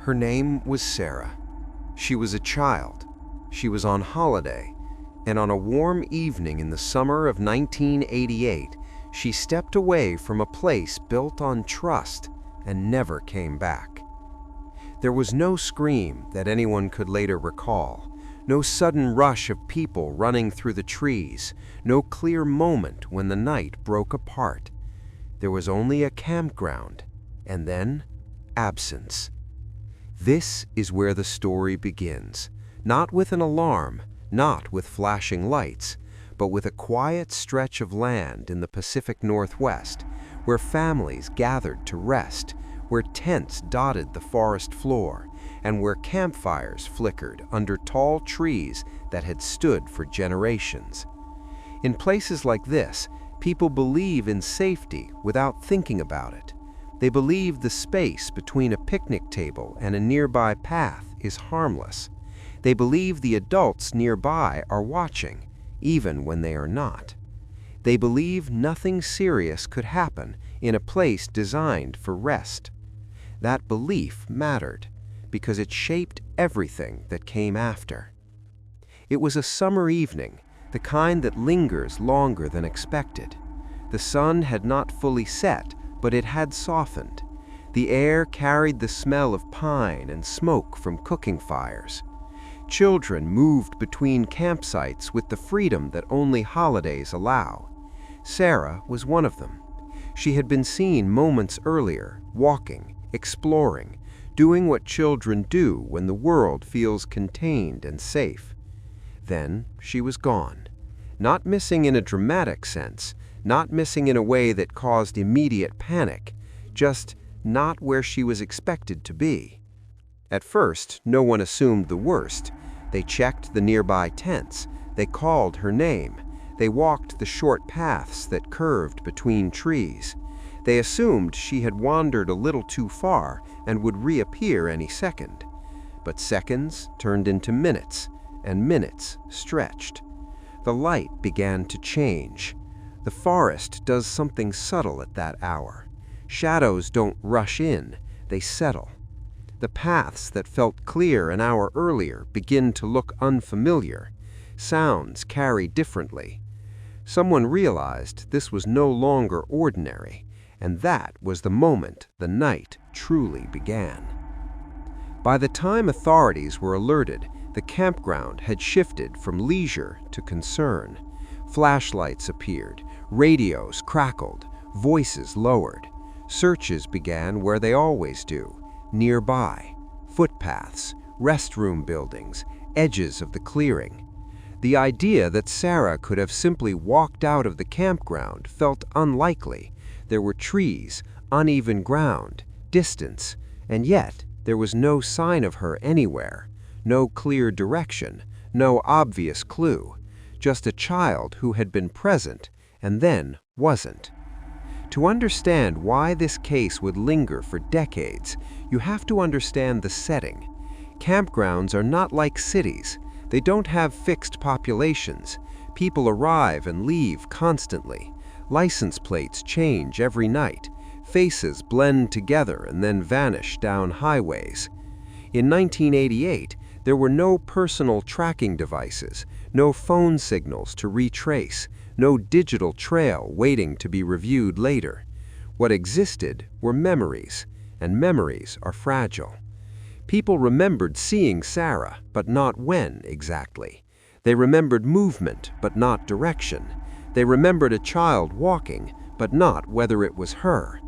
Her name was Sarah. She was a child. She was on holiday, and on a warm evening in the summer of 1988, she stepped away from a place built on trust and never came back. There was no scream that anyone could later recall, no sudden rush of people running through the trees, no clear moment when the night broke apart. There was only a campground, and then absence. This is where the story begins, not with an alarm, not with flashing lights, but with a quiet stretch of land in the Pacific Northwest, where families gathered to rest, where tents dotted the forest floor, and where campfires flickered under tall trees that had stood for generations. In places like this, people believe in safety without thinking about it. They believe the space between a picnic table and a nearby path is harmless. They believe the adults nearby are watching, even when they are not. They believe nothing serious could happen in a place designed for rest. That belief mattered because it shaped everything that came after. It was a summer evening, the kind that lingers longer than expected. The sun had not fully set, but it had softened. The air carried the smell of pine and smoke from cooking fires. Children moved between campsites with the freedom that only holidays allow. Sarah was one of them. She had been seen moments earlier, walking, exploring, doing what children do when the world feels contained and safe. Then she was gone. Not missing in a dramatic sense, not missing in a way that caused immediate panic, just not where she was expected to be. At first, no one assumed the worst. They checked the nearby tents. They called her name. They walked the short paths that curved between trees. They assumed she had wandered a little too far and would reappear any second. But seconds turned into minutes, and minutes stretched. The light began to change. The forest does something subtle at that hour. Shadows don't rush in, they settle. The paths that felt clear an hour earlier begin to look unfamiliar. Sounds carry differently. Someone realized this was no longer ordinary, and that was the moment the night truly began. By the time authorities were alerted, the campground had shifted from leisure to concern. Flashlights appeared, radios crackled, voices lowered. Searches began where they always do, nearby, footpaths, restroom buildings, edges of the clearing. The idea that Sarah could have simply walked out of the campground felt unlikely. There were trees, uneven ground, distance, and yet there was no sign of her anywhere, no clear direction, no obvious clue, just a child who had been present and then wasn't. To understand why this case would linger for decades, you have to understand the setting. Campgrounds are not like cities. They don't have fixed populations. People arrive and leave constantly. License plates change every night. Faces blend together and then vanish down highways. In 1988, there were no personal tracking devices, no phone signals to retrace, no digital trail waiting to be reviewed later. What existed were memories, and memories are fragile. People remembered seeing Sarah, but not when exactly. They remembered movement, but not direction. They remembered a child walking, but not whether it was her.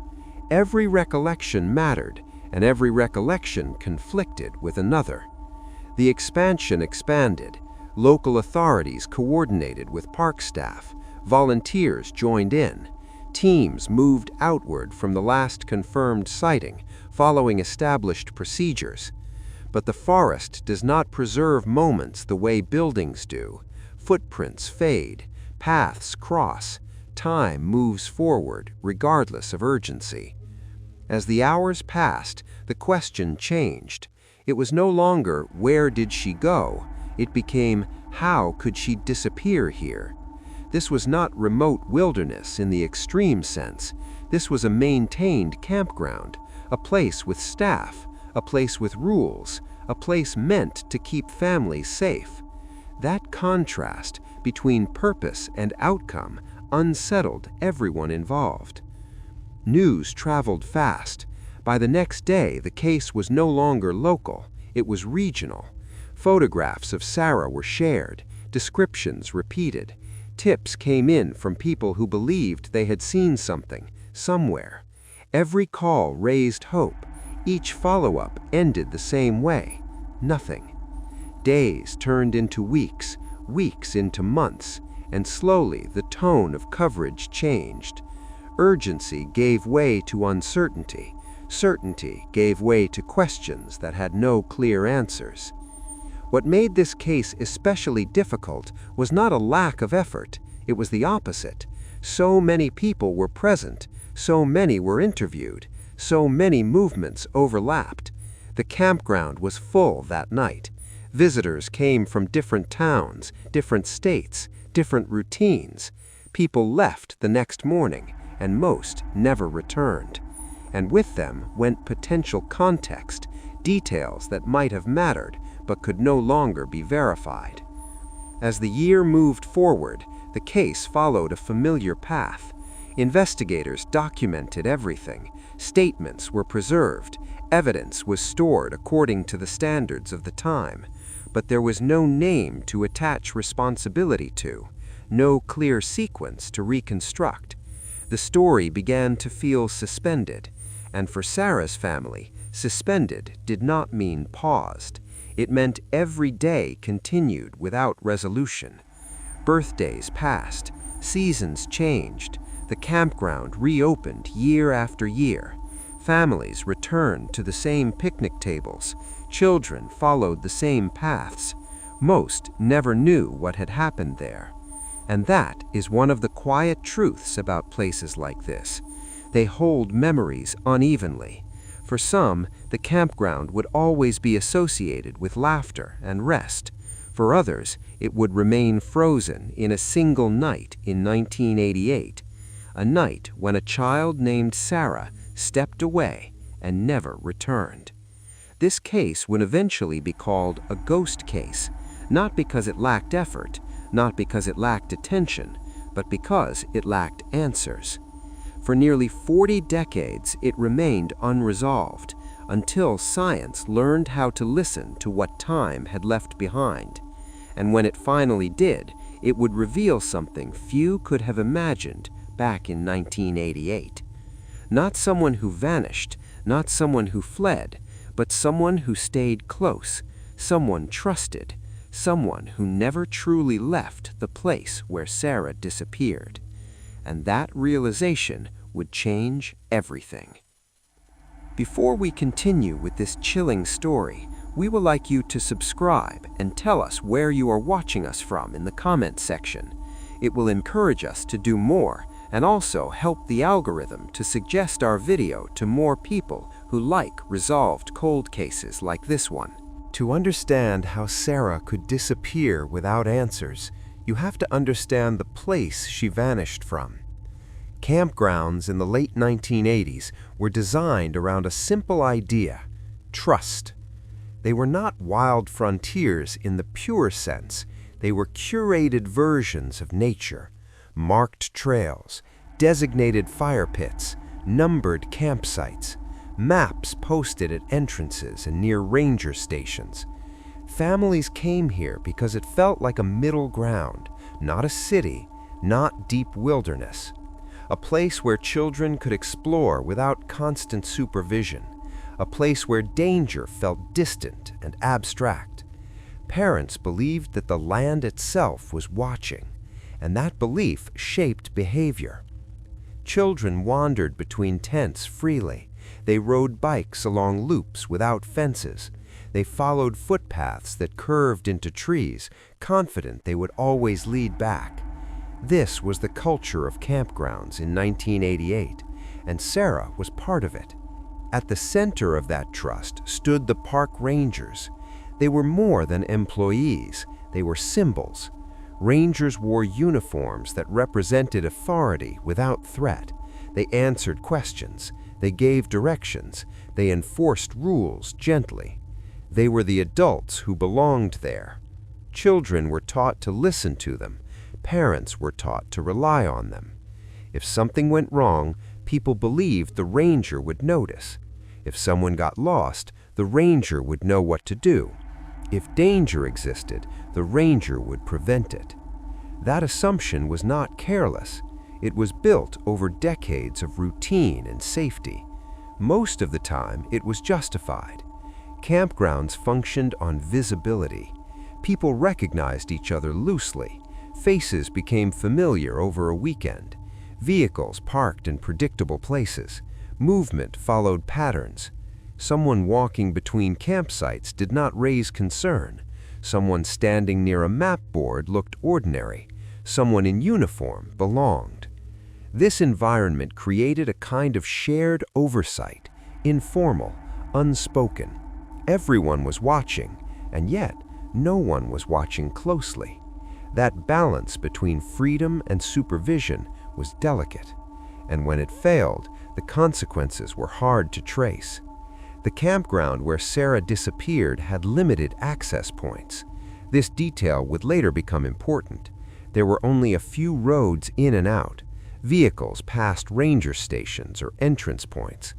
Every recollection mattered, and every recollection conflicted with another. The expansion expanded. Local authorities coordinated with park staff. Volunteers joined in. Teams moved outward from the last confirmed sighting, following established procedures. But the forest does not preserve moments the way buildings do. Footprints fade, paths cross, time moves forward regardless of urgency. As the hours passed, the question changed. It was no longer, where did she go? It became, how could she disappear here? This was not remote wilderness in the extreme sense. This was a maintained campground, a place with staff, a place with rules, a place meant to keep families safe. That contrast between purpose and outcome unsettled everyone involved. News traveled fast. By the next day, the case was no longer local, it was regional. Photographs of Sarah were shared, descriptions repeated. Tips came in from people who believed they had seen something, somewhere. Every call raised hope. Each follow-up ended the same way: nothing. Days turned into weeks, weeks into months, and slowly the tone of coverage changed. Urgency gave way to uncertainty. Certainty gave way to questions that had no clear answers. What made this case especially difficult was not a lack of effort, it was the opposite. So many people were present, so many were interviewed, so many movements overlapped. The campground was full that night. Visitors came from different towns, different states, different routines. People left the next morning, and most never returned. And with them went potential context, details that might have mattered but could no longer be verified. As the year moved forward, the case followed a familiar path. Investigators documented everything. Statements were preserved. Evidence was stored according to the standards of the time. But there was no name to attach responsibility to, no clear sequence to reconstruct. The story began to feel suspended, and for Sarah's family, suspended did not mean paused. It meant every day continued without resolution. Birthdays passed, seasons changed, the campground reopened year after year. Families returned to the same picnic tables. Children followed the same paths. Most never knew what had happened there. And that is one of the quiet truths about places like this. They hold memories unevenly. For some, the campground would always be associated with laughter and rest. For others, it would remain frozen in a single night in 1988, a night when a child named Sarah stepped away and never returned. This case would eventually be called a ghost case, not because it lacked effort, not because it lacked attention, but because it lacked answers. For nearly 40 decades, it remained unresolved, until science learned how to listen to what time had left behind. And when it finally did, it would reveal something few could have imagined back in 1988. Not someone who vanished, not someone who fled, but someone who stayed close, someone trusted, someone who never truly left the place where Sarah disappeared. And that realization would change everything. Before we continue with this chilling story, we would like you to subscribe and tell us where you are watching us from in the comments section. It will encourage us to do more and also help the algorithm to suggest our video to more people who like resolved cold cases like this one. To understand how Sarah could disappear without answers, you have to understand the place she vanished from. Campgrounds in the late 1980s were designed around a simple idea: trust. They were not wild frontiers in the pure sense. They were curated versions of nature, marked trails, designated fire pits, numbered campsites, maps posted at entrances and near ranger stations. Families came here because it felt like a middle ground, not a city, not deep wilderness. A place where children could explore without constant supervision. A place where danger felt distant and abstract. Parents believed that the land itself was watching, and that belief shaped behavior. Children wandered between tents freely. They rode bikes along loops without fences. They followed footpaths that curved into trees, confident they would always lead back. This was the culture of campgrounds in 1988, and Sarah was part of it. At the center of that trust stood the park rangers. They were more than employees, they were symbols. Rangers wore uniforms that represented authority without threat. They answered questions. They gave directions. They enforced rules gently. They were the adults who belonged there. Children were taught to listen to them. Parents were taught to rely on them. If something went wrong, people believed the ranger would notice. If someone got lost, the ranger would know what to do. If danger existed, the ranger would prevent it. That assumption was not careless. It was built over decades of routine and safety. Most of the time, it was justified. Campgrounds functioned on visibility. People recognized each other loosely. Faces became familiar over a weekend. Vehicles parked in predictable places. Movement followed patterns. Someone walking between campsites did not raise concern. Someone standing near a map board looked ordinary. Someone in uniform belonged. This environment created a kind of shared oversight, informal, unspoken. Everyone was watching, and yet no one was watching closely. That balance between freedom and supervision was delicate, and when it failed, the consequences were hard to trace. The campground where Sarah disappeared had limited access points. This detail would later become important. There were only a few roads in and out. Vehicles passed ranger stations or entrance points.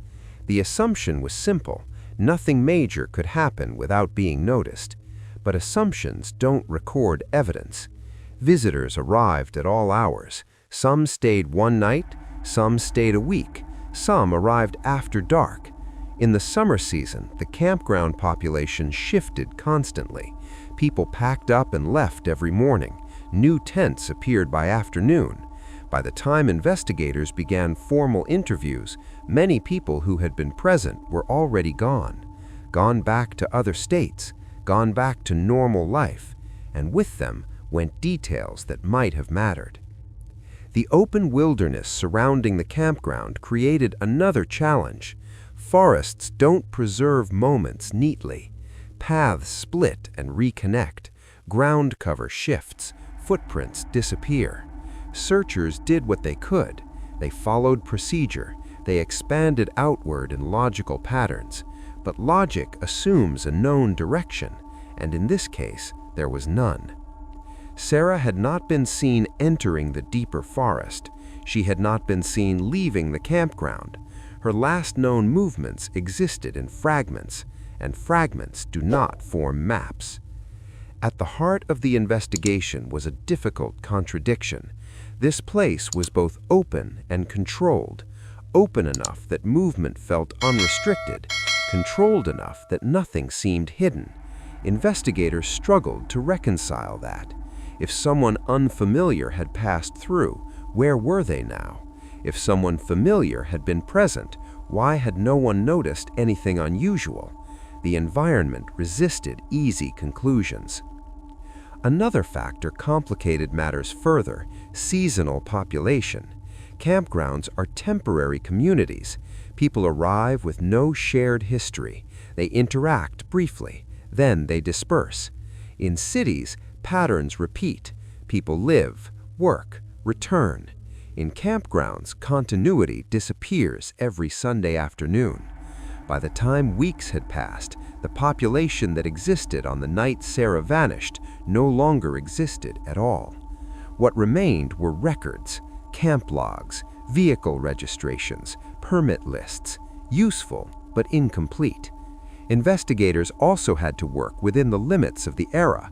The assumption was simple. Nothing major could happen without being noticed. But assumptions don't record evidence. Visitors arrived at all hours. Some stayed one night, some stayed a week, some arrived after dark. In the summer season, the campground population shifted constantly. People packed up and left every morning. New tents appeared by afternoon. By the time investigators began formal interviews, many people who had been present were already gone back to other states, gone back to normal life, and with them went details that might have mattered. The open wilderness surrounding the campground created another challenge. Forests don't preserve moments neatly. Paths split and reconnect. Ground cover shifts. Footprints disappear. Searchers did what they could. They followed procedure. They expanded outward in logical patterns. But logic assumes a known direction, and in this case, there was none. Sarah had not been seen entering the deeper forest. She had not been seen leaving the campground. Her last known movements existed in fragments, and fragments do not form maps. At the heart of the investigation was a difficult contradiction. This place was both open and controlled, open enough that movement felt unrestricted, controlled enough that nothing seemed hidden. Investigators struggled to reconcile that. If someone unfamiliar had passed through, where were they now? If someone familiar had been present, why had no one noticed anything unusual? The environment resisted easy conclusions. Another factor complicated matters further: seasonal population. Campgrounds are temporary communities. People arrive with no shared history. They interact briefly, then they disperse. In cities, patterns repeat. People live, work, return. In campgrounds, continuity disappears every Sunday afternoon. By the time weeks had passed, the population that existed on the night Sarah vanished no longer existed at all. What remained were records, camp logs, vehicle registrations, permit lists, useful but incomplete. Investigators also had to work within the limits of the era.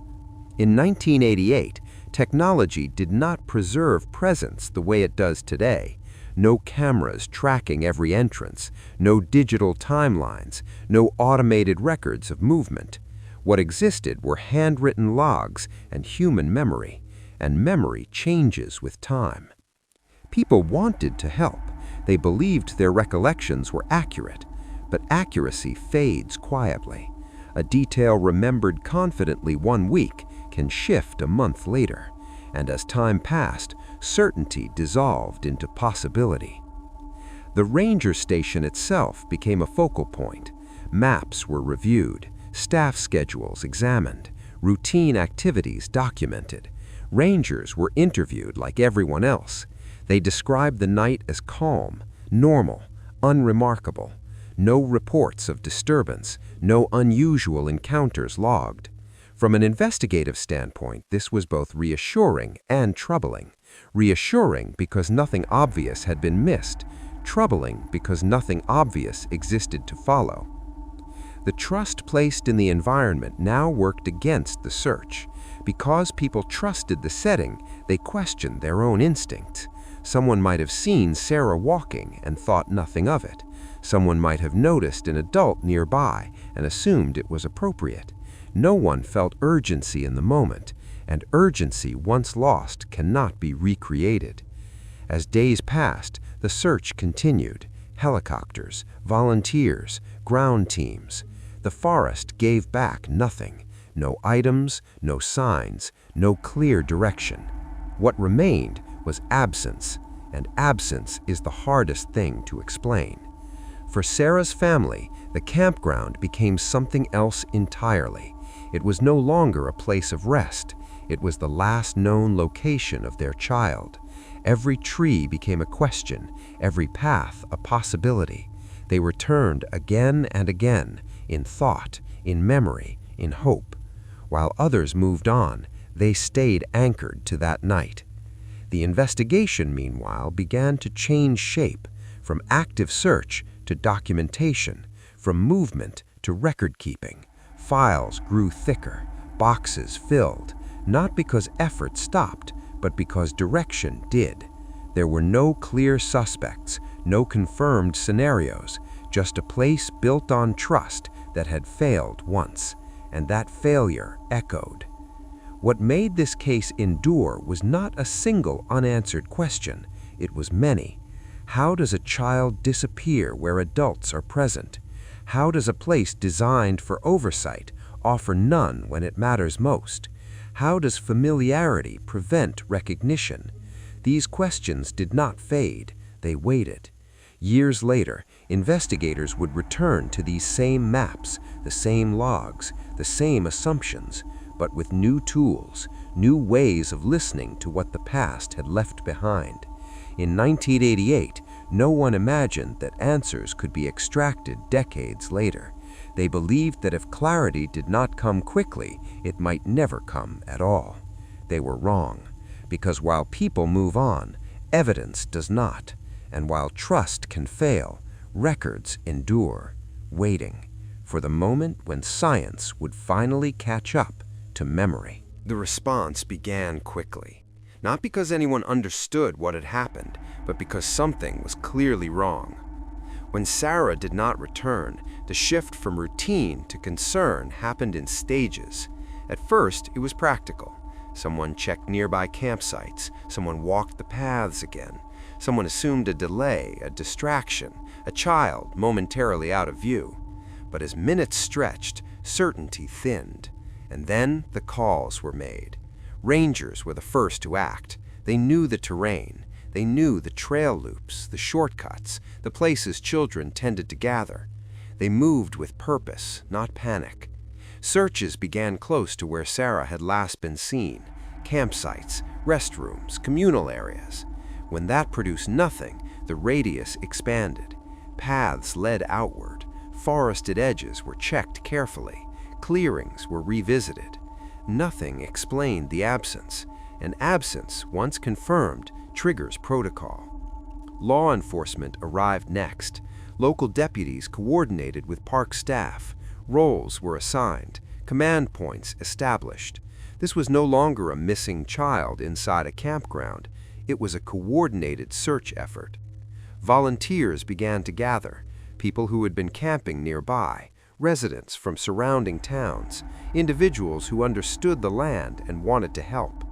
In 1988, technology did not preserve presence the way it does today. No cameras tracking every entrance, no digital timelines, no automated records of movement. What existed were handwritten logs and human memory, and memory changes with time. People wanted to help. They believed their recollections were accurate, but accuracy fades quietly. A detail remembered confidently one week can shift a month later, and as time passed, certainty dissolved into possibility. The ranger station itself became a focal point. Maps were reviewed, staff schedules examined, routine activities documented. Rangers were interviewed like everyone else. They described the night as calm, normal, unremarkable. No reports of disturbance, no unusual encounters logged. From an investigative standpoint, this was both reassuring and troubling. Reassuring because nothing obvious had been missed, troubling because nothing obvious existed to follow. The trust placed in the environment now worked against the search. Because people trusted the setting, they questioned their own instincts. Someone might have seen Sarah walking and thought nothing of it. Someone might have noticed an adult nearby and assumed it was appropriate. No one felt urgency in the moment, and urgency once lost cannot be recreated. As days passed, the search continued. Helicopters, volunteers, ground teams. The forest gave back nothing. No items, no signs, no clear direction. What remained was absence, and absence is the hardest thing to explain. For Sarah's family, the campground became something else entirely. It was no longer a place of rest. It was the last known location of their child. Every tree became a question, every path a possibility. They returned again and again, in thought, in memory, in hope. While others moved on, they stayed anchored to that night. The investigation, meanwhile, began to change shape, from active search to documentation, from movement to record-keeping. Files grew thicker, boxes filled, not because effort stopped, but because direction did. There were no clear suspects, no confirmed scenarios, just a place built on trust that had failed once, and that failure echoed. What made this case endure was not a single unanswered question, it was many. How does a child disappear where adults are present? How does a place designed for oversight offer none when it matters most? How does familiarity prevent recognition? These questions did not fade, they waited. Years later, investigators would return to these same maps, the same logs, the same assumptions, but with new tools, new ways of listening to what the past had left behind. In 1988, no one imagined that answers could be extracted decades later. They believed that if clarity did not come quickly, it might never come at all. They were wrong, because while people move on, evidence does not, and while trust can fail, records endure, waiting for the moment when science would finally catch up to memory. The response began quickly. Not because anyone understood what had happened, but because something was clearly wrong. When Sarah did not return, the shift from routine to concern happened in stages. At first, it was practical. Someone checked nearby campsites, someone walked the paths again, someone assumed a delay, a distraction, a child momentarily out of view. But as minutes stretched, certainty thinned, and then the calls were made. Rangers were the first to act. They knew the terrain. They knew the trail loops, the shortcuts, the places children tended to gather. They moved with purpose, not panic. Searches began close to where Sarah had last been seen. Campsites, restrooms, communal areas. When that produced nothing, the radius expanded. Paths led outward. Forested edges were checked carefully. Clearings were revisited. Nothing explained the absence, and absence, once confirmed, triggers protocol. Law enforcement arrived next. Local deputies coordinated with park staff. Roles were assigned, command points established. This was no longer a missing child inside a campground. It was a coordinated search effort. Volunteers began to gather, people who had been camping nearby, residents from surrounding towns, individuals who understood the land and wanted to help.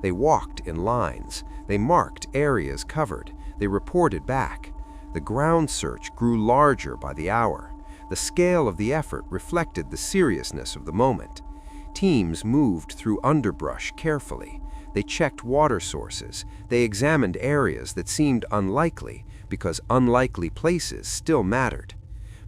They walked in lines. They marked areas covered. They reported back. The ground search grew larger by the hour. The scale of the effort reflected the seriousness of the moment. Teams moved through underbrush carefully. They checked water sources. They examined areas that seemed unlikely because unlikely places still mattered.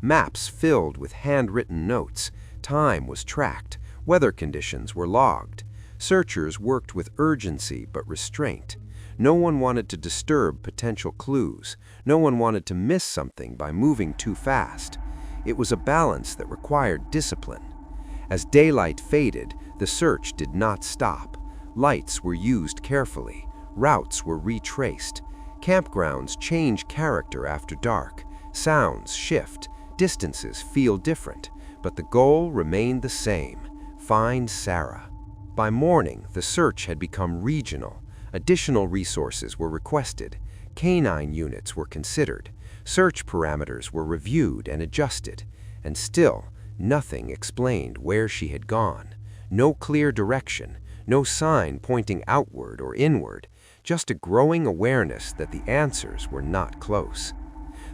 Maps filled with handwritten notes. Time was tracked. Weather conditions were logged. Searchers worked with urgency but restraint. No one wanted to disturb potential clues. No one wanted to miss something by moving too fast. It was a balance that required discipline. As daylight faded, the search did not stop. Lights were used carefully. Routes were retraced. Campgrounds change character after dark. Sounds shift. Distances feel different. But the goal remained the same: find Sarah. By morning, the search had become regional. Additional resources were requested. Canine units were considered. Search parameters were reviewed and adjusted. And still, nothing explained where she had gone. No clear direction, no sign pointing outward or inward, just a growing awareness that the answers were not close.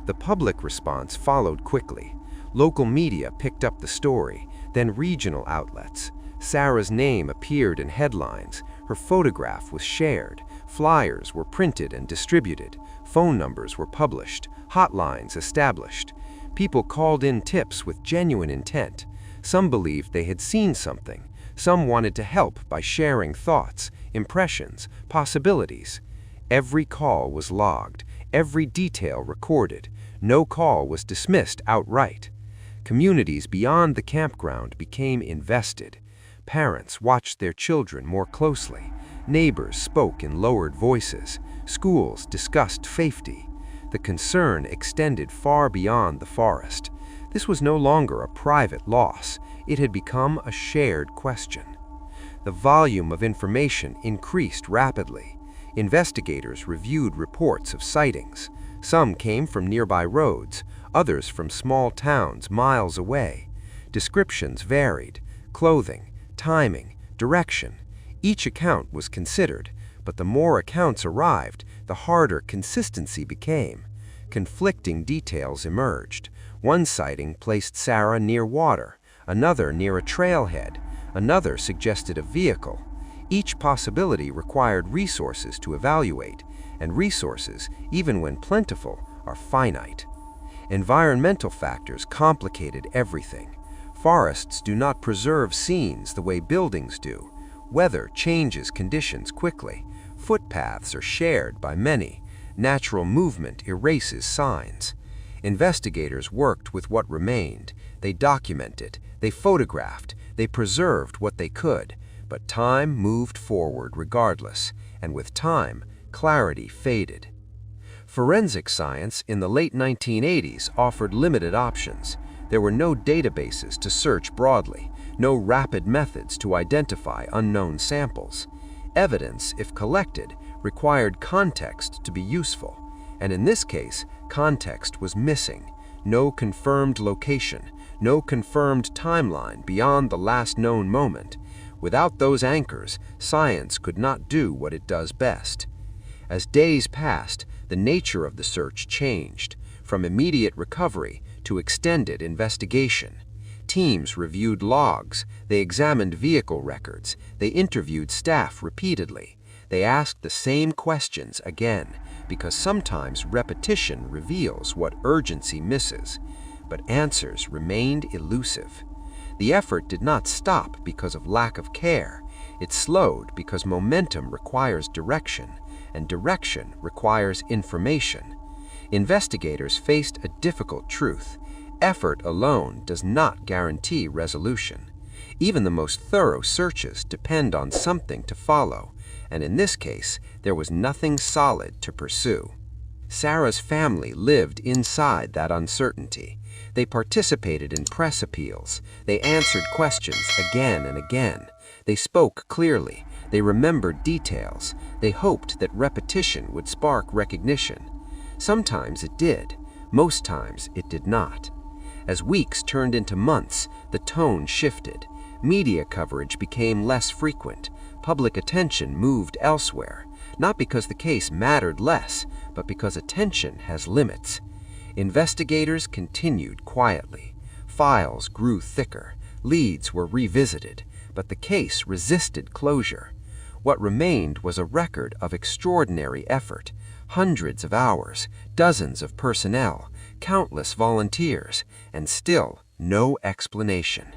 The public response followed quickly. Local media picked up the story, then regional outlets. Sarah's name appeared in headlines. Her photograph was shared. Flyers were printed and distributed. Phone numbers were published. Hotlines established. People called in tips with genuine intent. Some believed they had seen something. Some wanted to help by sharing thoughts, impressions, possibilities. Every call was logged. Every detail recorded. No call was dismissed outright. Communities beyond the campground became invested. Parents watched their children more closely. Neighbors spoke in lowered voices. Schools discussed safety. The concern extended far beyond the forest. This was no longer a private loss. It had become a shared question. The volume of information increased rapidly. Investigators reviewed reports of sightings. Some came from nearby roads, others from small towns miles away. Descriptions varied: clothing, timing, direction. Each account was considered, but the more accounts arrived, the harder consistency became. Conflicting details emerged. One sighting placed Sarah near water, another near a trailhead, another suggested a vehicle. Each possibility required resources to evaluate, and resources, even when plentiful, are finite. Environmental factors complicated everything. Forests do not preserve scenes the way buildings do. Weather changes conditions quickly. Footpaths are shared by many. Natural movement erases signs. Investigators worked with what remained. They documented, they photographed, they preserved what they could. But time moved forward regardless, and with time, clarity faded. Forensic science in the late 1980s offered limited options. There were no databases to search broadly, no rapid methods to identify unknown samples. Evidence, if collected, required context to be useful, and in this case, context was missing. No confirmed location, no confirmed timeline beyond the last known moment. Without those anchors, science could not do what it does best. As days passed, the nature of the search changed, from immediate recovery to extended investigation. Teams reviewed logs, they examined vehicle records, they interviewed staff repeatedly. They asked the same questions again, because sometimes repetition reveals what urgency misses. But answers remained elusive. The effort did not stop because of lack of care. It slowed because momentum requires direction, and direction requires information. Investigators faced a difficult truth. Effort alone does not guarantee resolution. Even the most thorough searches depend on something to follow, and in this case, there was nothing solid to pursue. Sarah's family lived inside that uncertainty. They participated in press appeals. They answered questions again and again. They spoke clearly. They remembered details. They hoped that repetition would spark recognition. Sometimes it did. Most times it did not. As weeks turned into months, the tone shifted. Media coverage became less frequent. Public attention moved elsewhere, not because the case mattered less, but because attention has limits. Investigators continued quietly. Files grew thicker. Leads were revisited, but the case resisted closure. What remained was a record of extraordinary effort. Hundreds of hours, dozens of personnel, countless volunteers, and still no explanation.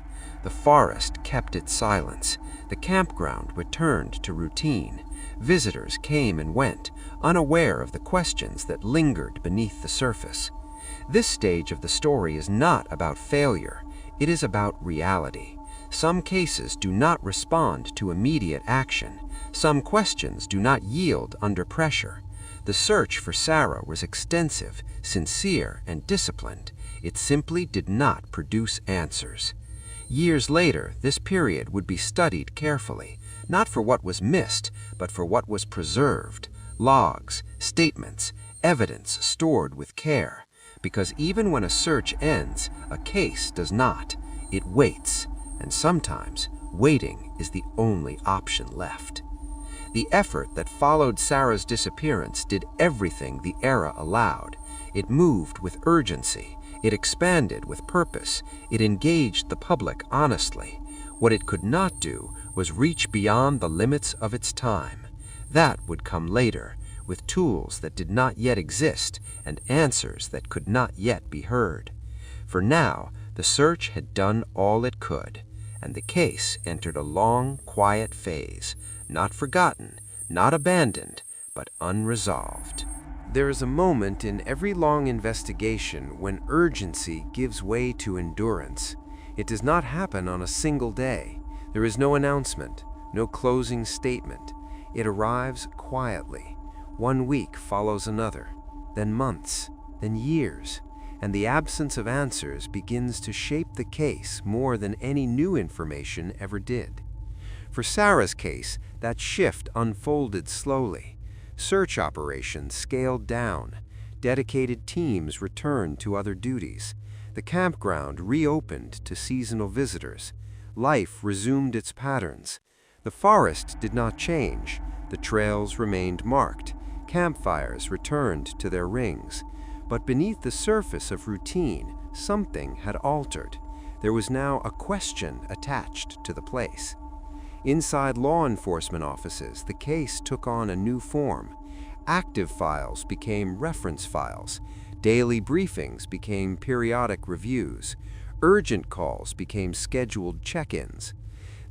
The forest kept its silence. The campground returned to routine. Visitors came and went, unaware of the questions that lingered beneath the surface. This stage of the story is not about failure, it is about reality. Some cases do not respond to immediate action. Some questions do not yield under pressure. The search for Sarah was extensive, sincere, and disciplined. It simply did not produce answers. Years later, this period would be studied carefully, not for what was missed, but for what was preserved. Logs, statements, evidence stored with care. Because even when a search ends, a case does not. It waits, and sometimes waiting is the only option left. The effort that followed Sarah's disappearance did everything the era allowed. It moved with urgency. It expanded with purpose. It engaged the public honestly. What it could not do was reach beyond the limits of its time. That would come later, with tools that did not yet exist and answers that could not yet be heard. For now, the search had done all it could, and the case entered a long, quiet phase, not forgotten, not abandoned, but unresolved. There is a moment in every long investigation when urgency gives way to endurance. It does not happen on a single day. There is no announcement, no closing statement. It arrives quietly. 1 week follows another, then months, then years, and the absence of answers begins to shape the case more than any new information ever did. For Sarah's case, that shift unfolded slowly. Search operations scaled down. Dedicated teams returned to other duties. The campground reopened to seasonal visitors. Life resumed its patterns. The forest did not change. The trails remained marked. Campfires returned to their rings. But beneath the surface of routine, something had altered. There was now a question attached to the place. Inside law enforcement offices, the case took on a new form. Active files became reference files. Daily briefings became periodic reviews. Urgent calls became scheduled check-ins.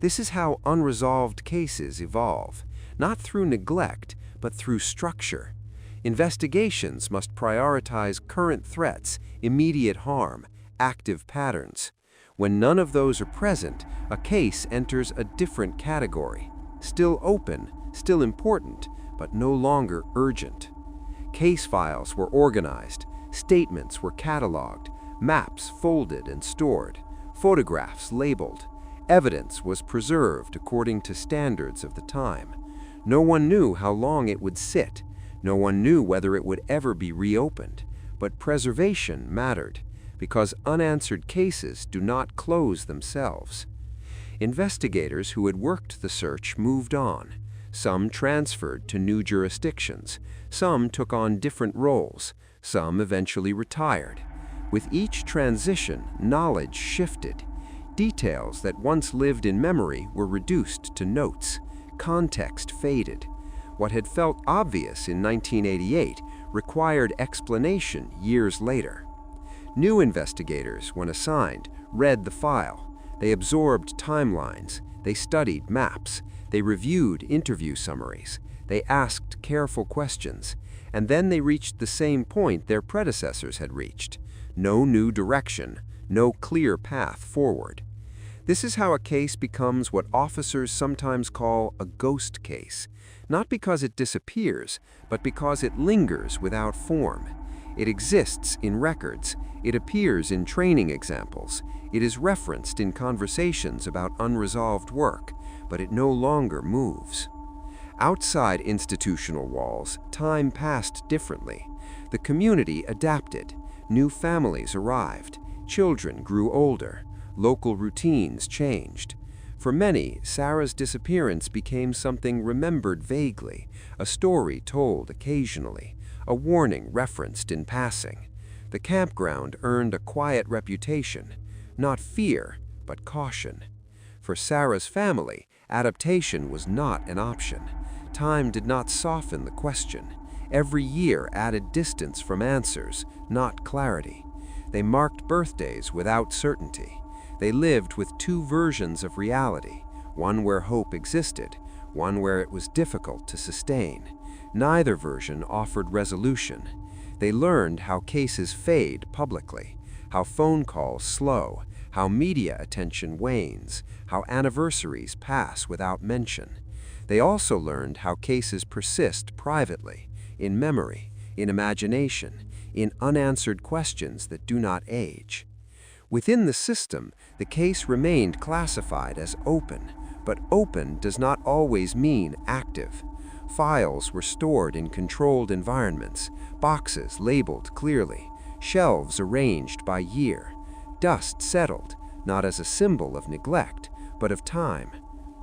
This is how unresolved cases evolve, not through neglect, but through structure. Investigations must prioritize current threats, immediate harm, active patterns. When none of those are present, a case enters a different category. Still open, still important, but no longer urgent. Case files were organized, statements were cataloged, maps folded and stored, photographs labeled. Evidence was preserved according to standards of the time. No one knew how long it would sit. No one knew whether it would ever be reopened. But preservation mattered, because unanswered cases do not close themselves. Investigators who had worked the search moved on. Some transferred to new jurisdictions. Some took on different roles. Some eventually retired. With each transition, knowledge shifted. Details that once lived in memory were reduced to notes. Context faded. What had felt obvious in 1988 required explanation years later. New investigators, when assigned, read the file. They absorbed timelines. They studied maps. They reviewed interview summaries. They asked careful questions. And then they reached the same point their predecessors had reached. No new direction, no clear path forward. This is how a case becomes what officers sometimes call a ghost case, not because it disappears, but because it lingers without form. It exists in records. It appears in training examples. It is referenced in conversations about unresolved work, but it no longer moves. Outside institutional walls, time passed differently. The community adapted. New families arrived. Children grew older. Local routines changed. For many, Sarah's disappearance became something remembered vaguely, a story told occasionally, a warning referenced in passing. The campground earned a quiet reputation, not fear, but caution. For Sarah's family, adaptation was not an option. Time did not soften the question. Every year added distance from answers, not clarity. They marked birthdays without certainty. They lived with two versions of reality, one where hope existed, one where it was difficult to sustain. Neither version offered resolution. They learned how cases fade publicly, how phone calls slow, how media attention wanes, how anniversaries pass without mention. They also learned how cases persist privately, in memory, in imagination, in unanswered questions that do not age. Within the system, the case remained classified as open, but open does not always mean active. Files were stored in controlled environments, boxes labeled clearly, shelves arranged by year. Dust settled, not as a symbol of neglect, but of time.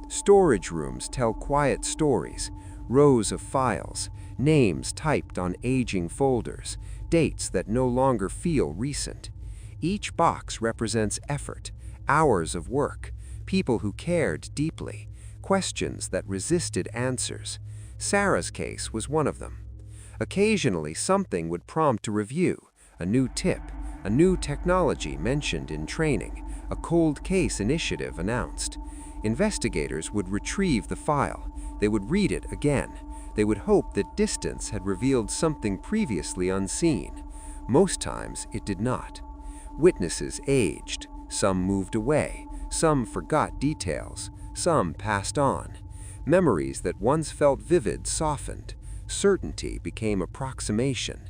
Storage rooms tell quiet stories, rows of files, names typed on aging folders, dates that no longer feel recent. Each box represents effort, hours of work, people who cared deeply, questions that resisted answers. Sarah's case was one of them. Occasionally, something would prompt a review, a new tip, a new technology mentioned in training, a cold case initiative announced. Investigators would retrieve the file. They would read it again. They would hope that distance had revealed something previously unseen. Most times, it did not. Witnesses aged. Some moved away. Some forgot details. Some passed on. Memories that once felt vivid softened. Certainty became approximation.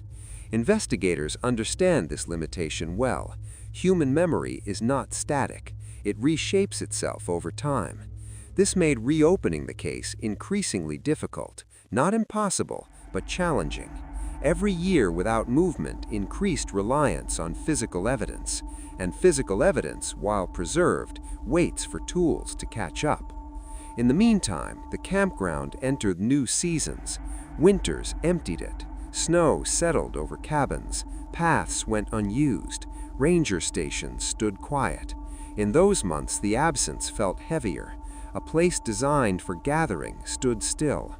Investigators understand this limitation well. Human memory is not static. It reshapes itself over time. This made reopening the case increasingly difficult, not impossible, but challenging. Every year without movement increased reliance on physical evidence, and physical evidence, while preserved, waits for tools to catch up. In the meantime, the campground entered new seasons. Winters emptied it. Snow settled over cabins. Paths went unused. Ranger stations stood quiet. In those months, the absence felt heavier. A place designed for gathering stood still.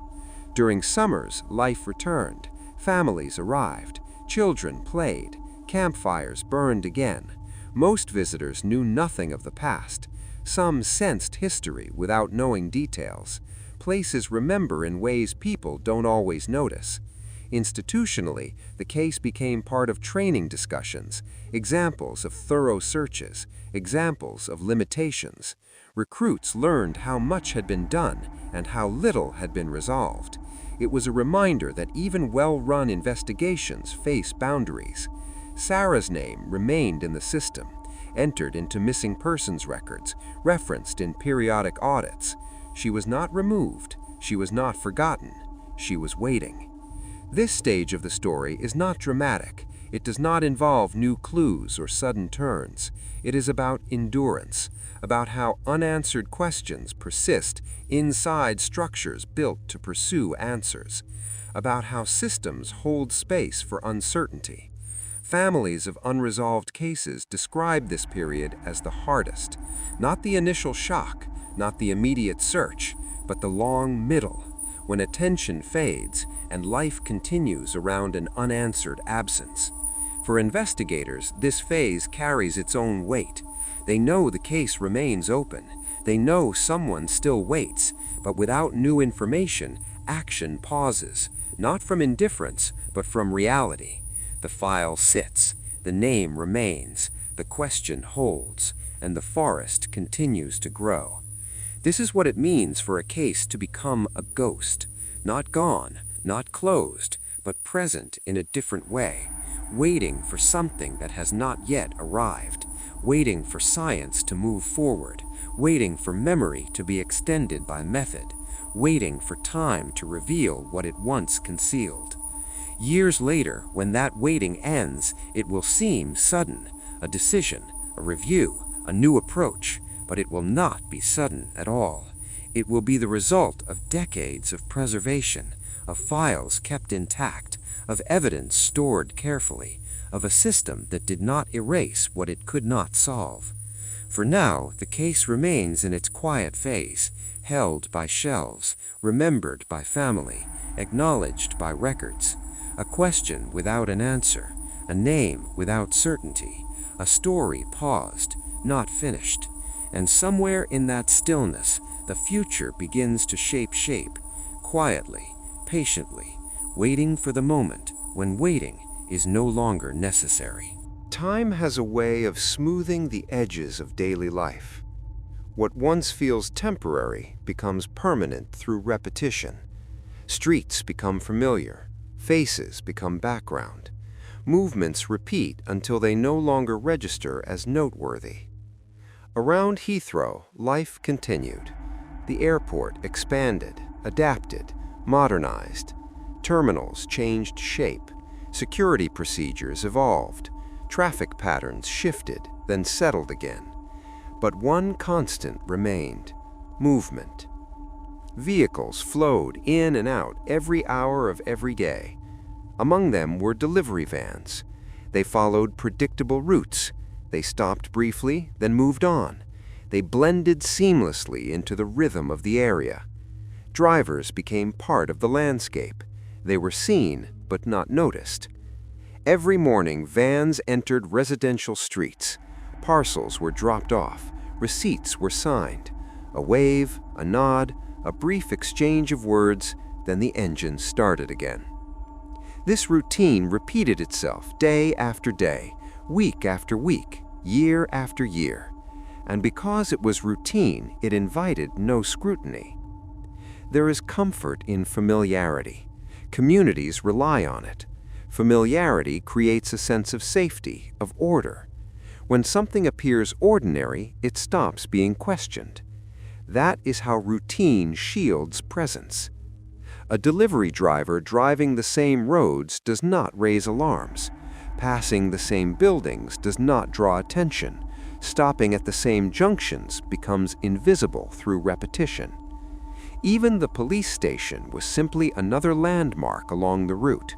During summers, life returned. Families arrived. Children played. Campfires burned again. Most visitors knew nothing of the past. Some sensed history without knowing details. Places remember in ways people don't always notice. Institutionally, the case became part of training discussions, examples of thorough searches, examples of limitations. Recruits learned how much had been done and how little had been resolved. It was a reminder that even well-run investigations face boundaries. Sarah's name remained in the system, entered into missing persons records, referenced in periodic audits. She was not removed. She was not forgotten. She was waiting. This stage of the story is not dramatic. It does not involve new clues or sudden turns. It is about endurance, about how unanswered questions persist inside structures built to pursue answers, about how systems hold space for uncertainty. Families of unresolved cases describe this period as the hardest, not the initial shock, not the immediate search, but the long middle, when attention fades and life continues around an unanswered absence. For investigators, this phase carries its own weight. They know the case remains open. They know someone still waits, but without new information, action pauses, not from indifference, but from reality. The file sits, the name remains, the question holds, and the forest continues to grow. This is what it means for a case to become a ghost, not gone, not closed, but present in a different way, waiting for something that has not yet arrived, waiting for science to move forward, waiting for memory to be extended by method, waiting for time to reveal what it once concealed. Years later, when that waiting ends, it will seem sudden, a decision, a review, a new approach, but it will not be sudden at all. It will be the result of decades of preservation, of files kept intact, of evidence stored carefully, of a system that did not erase what it could not solve. For now, the case remains in its quiet phase, held by shelves, remembered by family, acknowledged by records. A question without an answer, a name without certainty, a story paused, not finished. And somewhere in that stillness, the future begins to shape, quietly, patiently, waiting for the moment when waiting is no longer necessary. Time has a way of smoothing the edges of daily life. What once feels temporary becomes permanent through repetition. Streets become familiar, faces become background. Movements repeat until they no longer register as noteworthy. Around Heathrow, life continued. The airport expanded, adapted, modernized. Terminals changed shape. Security procedures evolved. Traffic patterns shifted, then settled again. But one constant remained: movement. Vehicles flowed in and out every hour of every day. Among them were delivery vans. They followed predictable routes. They stopped briefly, then moved on. They blended seamlessly into the rhythm of the area. Drivers became part of the landscape. They were seen, but not noticed. Every morning, vans entered residential streets. Parcels were dropped off. Receipts were signed. A wave, a nod, a brief exchange of words, then the engine started again. This routine repeated itself day after day, week after week, year after year. And because it was routine, it invited no scrutiny. There is comfort in familiarity. Communities rely on it. Familiarity creates a sense of safety, of order. When something appears ordinary, it stops being questioned. That is how routine shields presence. A delivery driver driving the same roads does not raise alarms. Passing the same buildings does not draw attention. Stopping at the same junctions becomes invisible through repetition. Even the police station was simply another landmark along the route.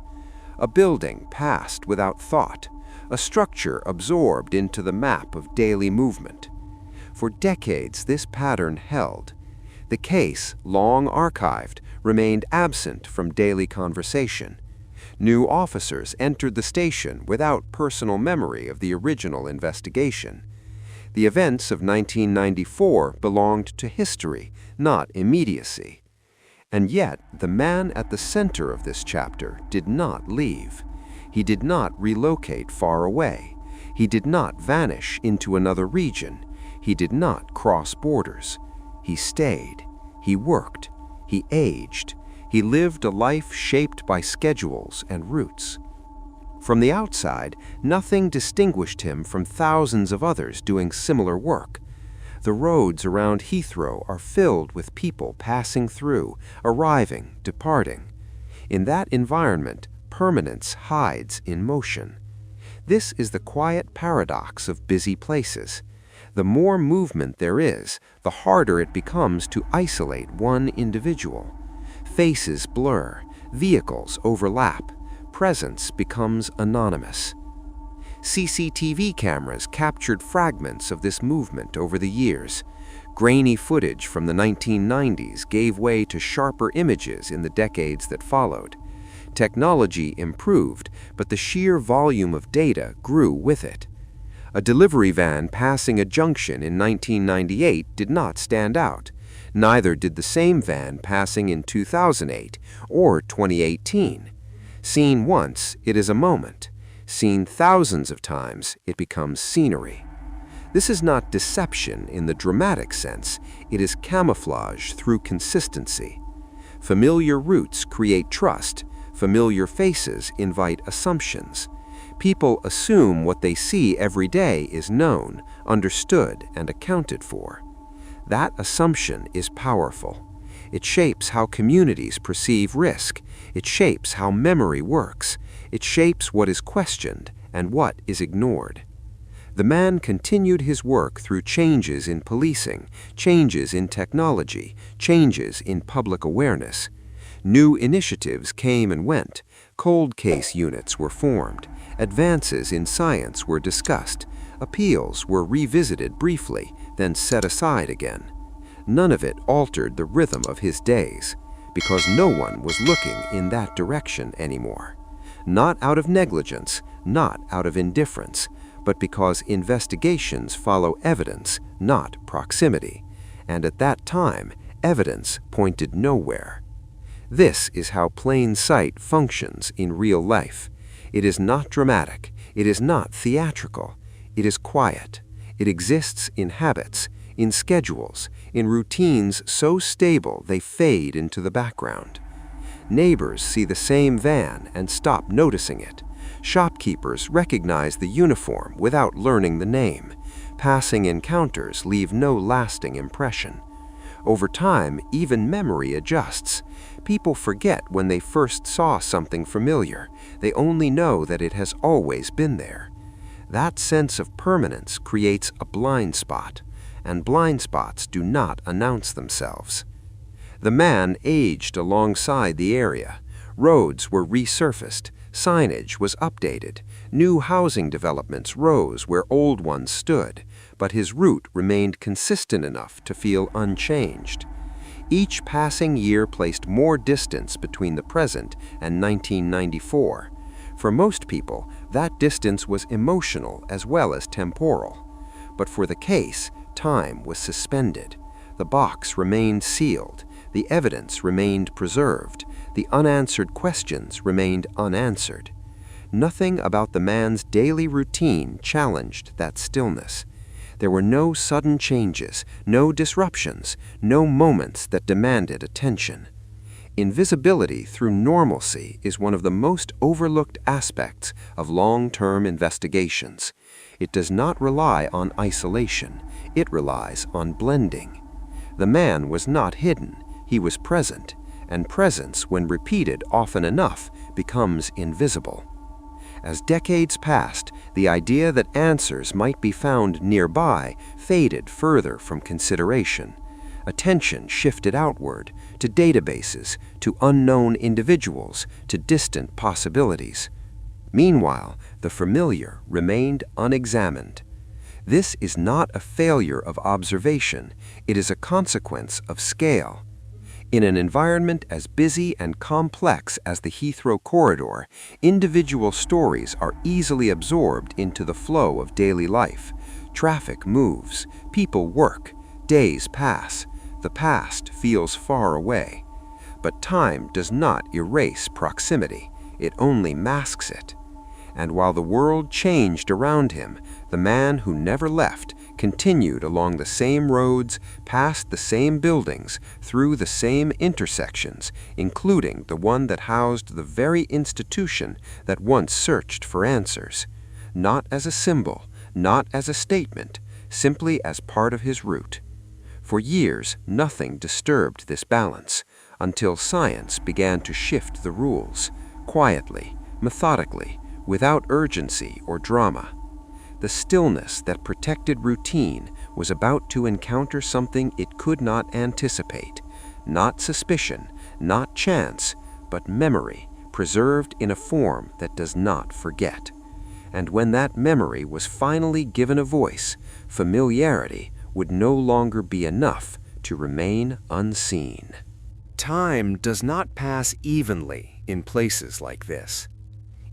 A building passed without thought, a structure absorbed into the map of daily movement. For decades, this pattern held. The case, long archived, remained absent from daily conversation. New officers entered the station without personal memory of the original investigation. The events of 1994 belonged to history, not immediacy. And yet, the man at the center of this chapter did not leave. He did not relocate far away. He did not vanish into another region. He did not cross borders. He stayed. He worked. He aged. He lived a life shaped by schedules and routes. From the outside, nothing distinguished him from thousands of others doing similar work. The roads around Heathrow are filled with people passing through, arriving, departing. In that environment, permanence hides in motion. This is the quiet paradox of busy places. The more movement there is, the harder it becomes to isolate one individual. Faces blur, vehicles overlap, presence becomes anonymous. CCTV cameras captured fragments of this movement over the years. Grainy footage from the 1990s gave way to sharper images in the decades that followed. Technology improved, but the sheer volume of data grew with it. A delivery van passing a junction in 1998 did not stand out. Neither did the same van passing in 2008 or 2018. Seen once, it is a moment. Seen thousands of times, it becomes scenery. This is not deception in the dramatic sense. It is camouflage through consistency. Familiar routes create trust. Familiar faces invite assumptions. People assume what they see every day is known, understood, and accounted for. That assumption is powerful. It shapes how communities perceive risk. It shapes how memory works. It shapes what is questioned and what is ignored. The man continued his work through changes in policing, changes in technology, changes in public awareness. New initiatives came and went. Cold case units were formed. Advances in science were discussed. Appeals were revisited briefly, then set aside again. None of it altered the rhythm of his days, because no one was looking in that direction anymore. Not out of negligence, not out of indifference, but because investigations follow evidence, not proximity. and at that time, evidence pointed nowhere. This is how plain sight functions in real life. It is not dramatic, it is not theatrical, it is quiet. It exists in habits, in schedules, in routines so stable they fade into the background. Neighbors see the same van and stop noticing it. Shopkeepers recognize the uniform without learning the name. Passing encounters leave no lasting impression. Over time, even memory adjusts. People forget when they first saw something familiar. They only know that it has always been there. That sense of permanence creates a blind spot, and blind spots do not announce themselves. The man aged alongside the area. Roads were resurfaced, signage was updated, new housing developments rose where old ones stood, but his route remained consistent enough to feel unchanged. Each passing year placed more distance between the present and 1994. For most people, that distance was emotional as well as temporal. But for the case, time was suspended. The box remained sealed. The evidence remained preserved. The unanswered questions remained unanswered. Nothing about the man's daily routine challenged that stillness. There were no sudden changes, no disruptions, no moments that demanded attention. Invisibility through normalcy is one of the most overlooked aspects of long-term investigations. It does not rely on isolation. It relies on blending. The man was not hidden. He was present, and presence, when repeated often enough, becomes invisible. As decades passed, the idea that answers might be found nearby faded further from consideration. Attention shifted outward, to databases, to unknown individuals, to distant possibilities. Meanwhile, the familiar remained unexamined. This is not a failure of observation, it is a consequence of scale. In an environment as busy and complex as the Heathrow corridor, individual stories are easily absorbed into the flow of daily life. Traffic moves, people work, days pass, the past feels far away. But time does not erase proximity, it only masks it. And while the world changed around him, the man who never left continued along the same roads, past the same buildings, through the same intersections, including the one that housed the very institution that once searched for answers. Not as a symbol, not as a statement, simply as part of his route. For years, nothing disturbed this balance, until science began to shift the rules, quietly, methodically, without urgency or drama. The stillness that protected routine was about to encounter something it could not anticipate. Not suspicion, not chance, but memory, preserved in a form that does not forget. And when that memory was finally given a voice, familiarity would no longer be enough to remain unseen. Time does not pass evenly in places like this.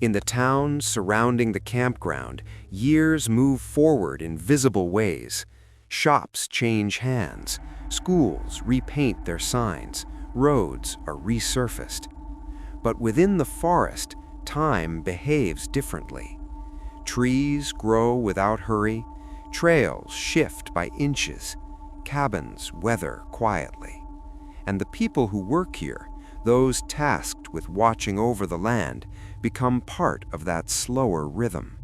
In the town surrounding the campground, years move forward in visible ways. Shops change hands, schools repaint their signs, roads are resurfaced. But within the forest, time behaves differently. Trees grow without hurry, trails shift by inches, cabins weather quietly. And the people who work here, those tasked with watching over the land, become part of that slower rhythm.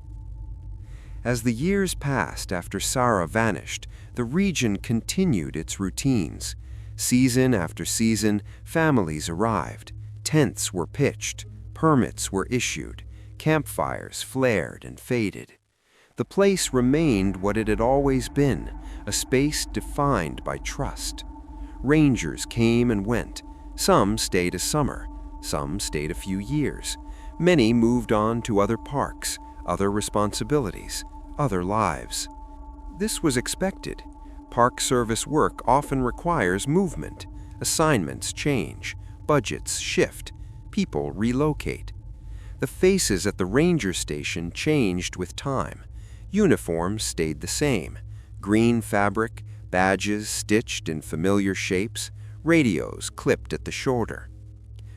As the years passed after Sarah vanished, the region continued its routines. Season after season, families arrived, tents were pitched, permits were issued, campfires flared and faded. The place remained what it had always been, a space defined by trust. Rangers came and went. Some stayed a summer, some stayed a few years. Many moved on to other parks, other responsibilities, other lives. This was expected. Park Service work often requires movement. Assignments change, budgets shift, people relocate. The faces at the ranger station changed with time. Uniforms stayed the same. Green fabric, badges stitched in familiar shapes, radios clipped at the shoulder.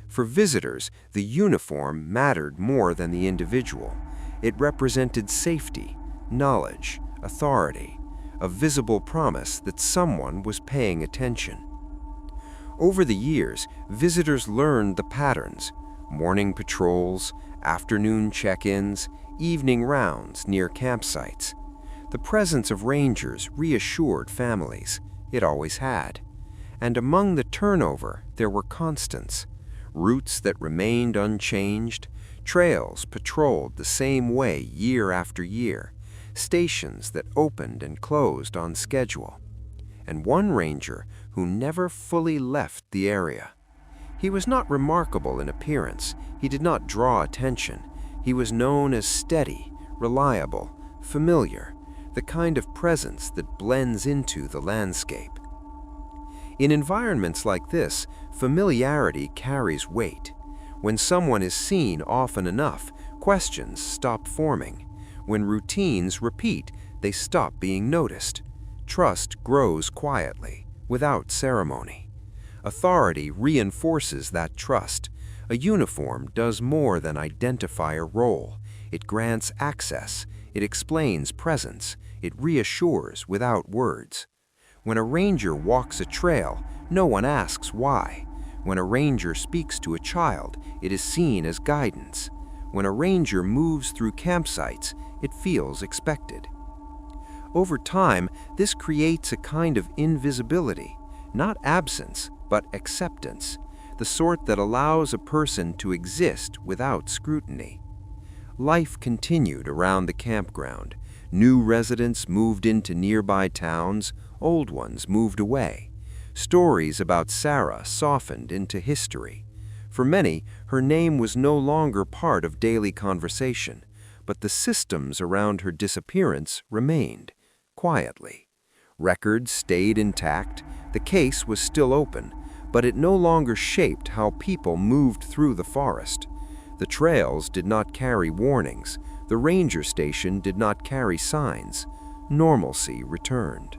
For visitors, the uniform mattered more than the individual. It represented safety, knowledge, authority, a visible promise that someone was paying attention. Over the years, visitors learned the patterns: morning patrols, afternoon check-ins, evening rounds near campsites. The presence of rangers reassured families. It always had. And among the turnover, there were constants: routes that remained unchanged, trails patrolled the same way year after year, stations that opened and closed on schedule, and one ranger who never fully left the area. He was not remarkable in appearance. He did not draw attention. He was known as steady, reliable, familiar, the kind of presence that blends into the landscape. In environments like this, familiarity carries weight. When someone is seen often enough, questions stop forming. When routines repeat, they stop being noticed. Trust grows quietly, without ceremony. Authority reinforces that trust. A uniform does more than identify a role. It grants access. It explains presence. It reassures without words. When a ranger walks a trail, no one asks why. When a ranger speaks to a child, it is seen as guidance. When a ranger moves through campsites, it feels expected. Over time, this creates a kind of invisibility, not absence, but acceptance, the sort that allows a person to exist without scrutiny. Life continued around the campground. New residents moved into nearby towns, old ones moved away. Stories about Sarah softened into history. For many, her name was no longer part of daily conversation, but the systems around her disappearance remained, quietly. Records stayed intact, the case was still open, but it no longer shaped how people moved through the forest. The trails did not carry warnings, the ranger station did not carry signs. Normalcy returned.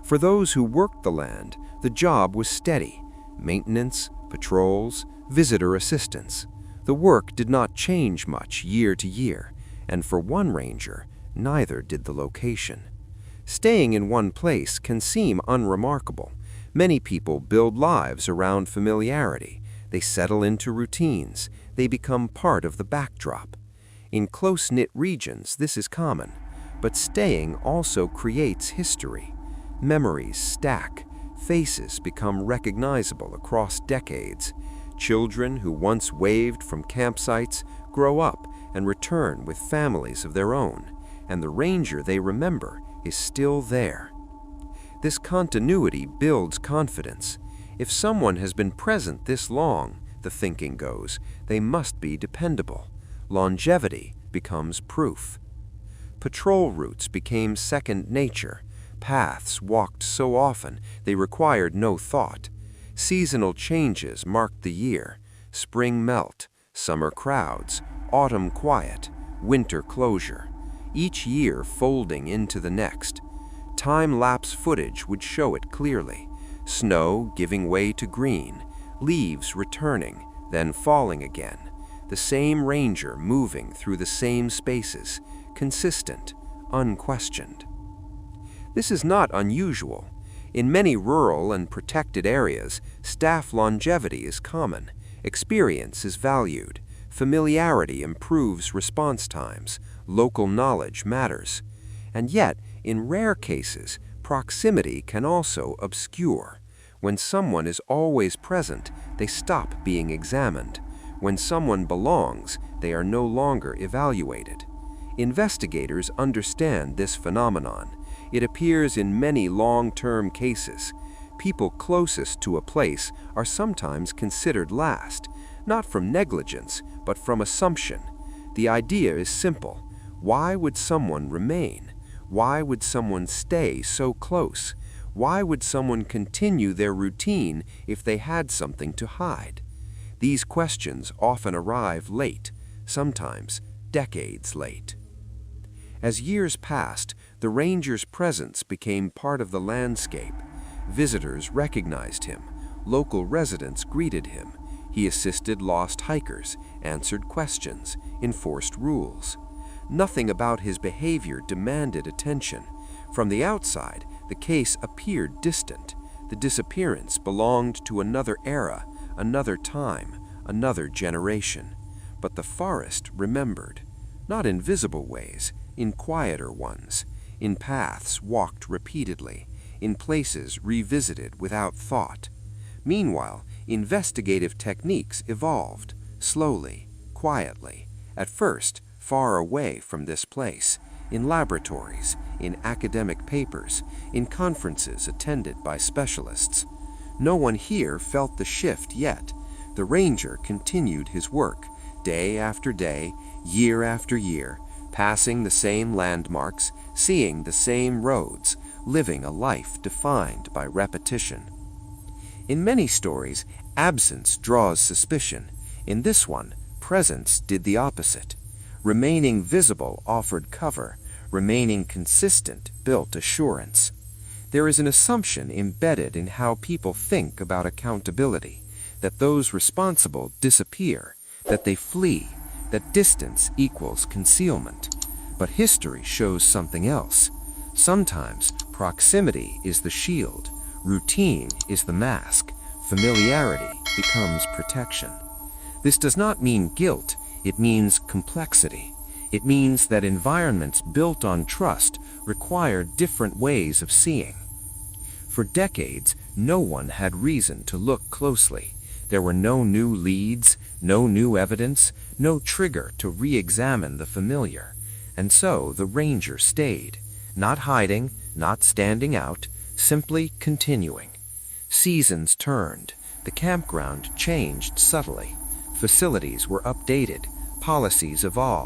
For those who worked the land, the job was steady: maintenance, patrols, visitor assistance. The work did not change much year to year, and for one ranger, neither did the location. Staying in one place can seem unremarkable. Many people build lives around familiarity. They settle into routines. They become part of the backdrop. In close-knit regions, this is common, but staying also creates history. Memories stack. Faces become recognizable across decades. Children who once waved from campsites grow up and return with families of their own, and the ranger they remember is still there. This continuity builds confidence. If someone has been present this long, the thinking goes, they must be dependable. Longevity becomes proof. Patrol routes became second nature. Paths walked so often they required no thought. Seasonal changes marked the year: spring melt, summer crowds, autumn quiet, winter closure, each year folding into the next. Time-lapse footage would show it clearly: snow giving way to green, leaves returning, then falling again. The same ranger moving through the same spaces, consistent, unquestioned. This is not unusual. In many rural and protected areas, staff longevity is common. Experience is valued. Familiarity improves response times. Local knowledge matters. And yet, in rare cases, proximity can also obscure. When someone is always present, they stop being examined. When someone belongs, they are no longer evaluated. Investigators understand this phenomenon. It appears in many long-term cases. People closest to a place are sometimes considered last, not from negligence, but from assumption. The idea is simple. Why would someone remain? Why would someone stay so close? Why would someone continue their routine if they had something to hide? These questions often arrive late, sometimes decades late. As years passed, The ranger's presence became part of the landscape. Visitors recognized him. Local residents greeted him. He assisted lost hikers, answered questions, enforced rules. Nothing about his behavior demanded attention. From the outside, the case appeared distant. The disappearance belonged to another era, another time, another generation. But the forest remembered, not in visible ways, in quieter ones, in paths walked repeatedly, in places revisited without thought. Meanwhile, investigative techniques evolved, slowly, quietly, at first far away from this place, in laboratories, in academic papers, in conferences attended by specialists. No one here felt the shift yet. The ranger continued his work, day after day, year after year, passing the same landmarks, seeing the same roads, living a life defined by repetition. In many stories, absence draws suspicion. In this one, presence did the opposite. Remaining visible offered cover. Remaining consistent built assurance. There is an assumption embedded in how people think about accountability, that those responsible disappear, that they flee, that distance equals concealment. But history shows something else. Sometimes proximity is the shield, routine is the mask, familiarity becomes protection. This does not mean guilt, it means complexity. It means that environments built on trust require different ways of seeing. For decades, no one had reason to look closely. There were no new leads, no new evidence, no trigger to re-examine the familiar. And so the ranger stayed, not hiding, not standing out, simply continuing. Seasons turned. The campground changed subtly. Facilities were updated. Policies evolved.